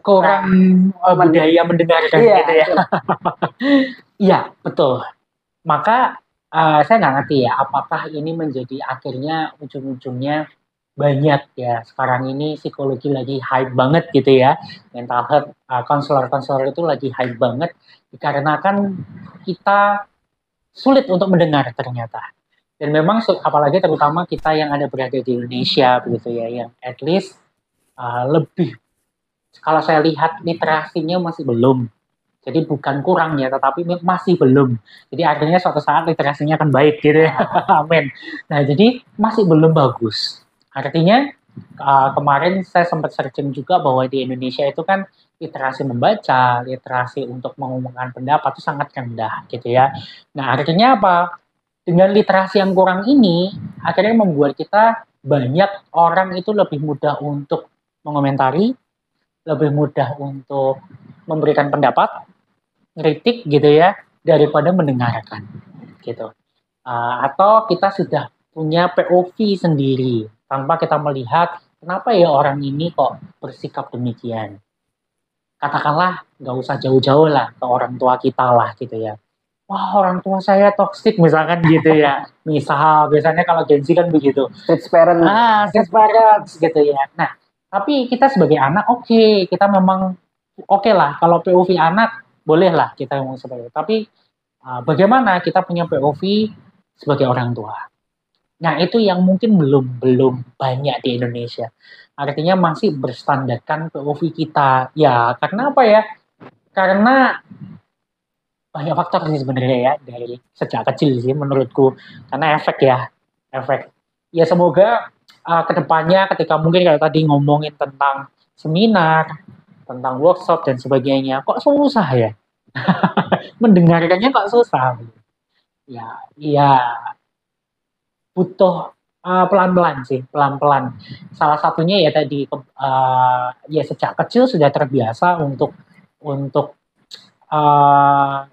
kurang budaya mendengarkan Iya, gitu ya. Iya, betul. Maka saya nggak ngerti ya, apakah ini menjadi akhirnya ujung-ujungnya banyak ya sekarang ini psikologi lagi hype banget gitu ya, mental health konselor-konselor itu lagi hype banget dikarenakan kita sulit untuk mendengar ternyata. Dan memang apalagi terutama kita yang ada berada di Indonesia begitu ya, yang at least lebih, kalau saya lihat literasinya masih belum. Jadi bukan kurang ya, tetapi masih belum. Jadi artinya suatu saat literasinya akan baik gitu ya. Amin. Nah, jadi masih belum bagus. Artinya kemarin saya sempat searching juga bahwa di Indonesia itu kan literasi membaca, literasi untuk mengumumkan pendapat itu sangat rendah gitu ya. Nah, artinya apa? Dengan literasi yang kurang ini, akhirnya membuat kita banyak orang itu lebih mudah untuk mengomentari, lebih mudah untuk memberikan pendapat, kritik gitu ya, daripada mendengarkan gitu. Atau kita sudah punya POV sendiri tanpa kita melihat kenapa ya orang ini kok bersikap demikian. Katakanlah nggak usah jauh-jauh lah ke orang tua kita lah gitu ya. Wah, orang tua saya toksik misalkan gitu ya. Misal biasanya kalau Gen Z kan begitu. Stage parent. Stage parents gitu ya. Nah, tapi kita sebagai anak kita memang oke lah kalau POV anak boleh lah kita ngomong seperti itu. Tapi bagaimana kita punya POV sebagai orang tua. Nah, itu yang mungkin belum banyak di Indonesia. Artinya masih berstandarkan POV kita. Ya, karena apa ya? Karena banyak faktor sih sebenarnya ya dari sejak kecil sih menurutku, karena efek ya. Semoga kedepannya ketika mungkin kayak tadi ngomongin tentang seminar, tentang workshop dan sebagainya, kok susah ya mendengarkannya, kok susah ya butuh pelan-pelan sih, pelan-pelan. Salah satunya ya tadi ya sejak kecil sudah terbiasa untuk uh,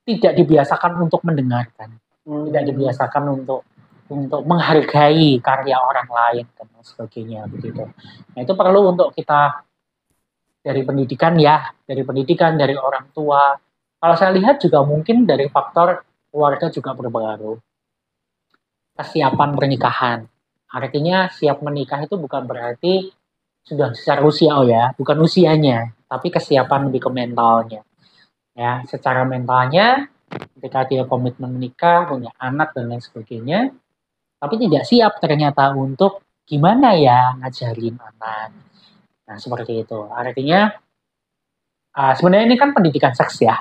tidak dibiasakan untuk mendengarkan, tidak dibiasakan untuk menghargai karya orang lain dan sebagainya begitu. Nah, itu perlu untuk kita dari pendidikan ya, dari orang tua. Kalau saya lihat juga mungkin dari faktor keluarga juga berpengaruh. Kesiapan pernikahan. Artinya siap menikah itu bukan berarti sudah secara usia bukan usianya, tapi kesiapan lebih ke mentalnya. Ya, secara mentalnya ketika dia komitmen menikah, punya anak dan lain sebagainya, tapi tidak siap ternyata untuk gimana ya ngajarin anak. Nah, seperti itu. Artinya sebenarnya ini kan pendidikan seks ya,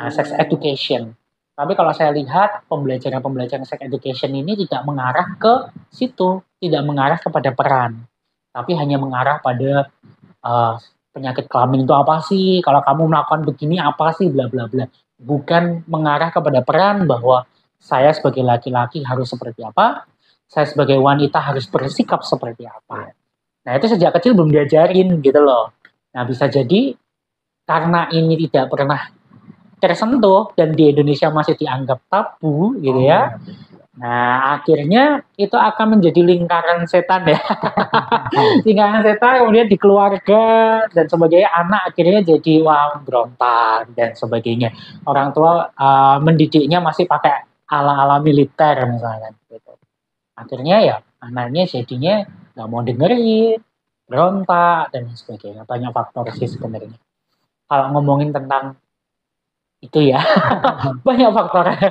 sex education. Tapi kalau saya lihat pembelajaran sex education ini tidak mengarah ke situ, tidak mengarah kepada peran, tapi hanya mengarah pada penyakit kelamin itu apa sih, kalau kamu melakukan begini apa sih, bla bla bla. Bukan mengarah kepada peran bahwa saya sebagai laki-laki harus seperti apa, saya sebagai wanita harus bersikap seperti apa. Nah, itu sejak kecil belum diajarin gitu loh. Nah, bisa jadi karena ini tidak pernah tersentuh dan di Indonesia masih dianggap tabu gitu ya. Nah, akhirnya itu akan menjadi lingkaran setan ya. Lingkaran setan, kemudian di keluarga dan sebagainya, anak akhirnya jadi berontak dan sebagainya. Orang tua mendidiknya masih pakai ala-ala militer misalnya gitu. Akhirnya ya anaknya jadinya nggak mau dengerin, berontak dan sebagainya. Banyak faktor sih sebenarnya. Kalau ngomongin tentang itu ya, banyak faktor.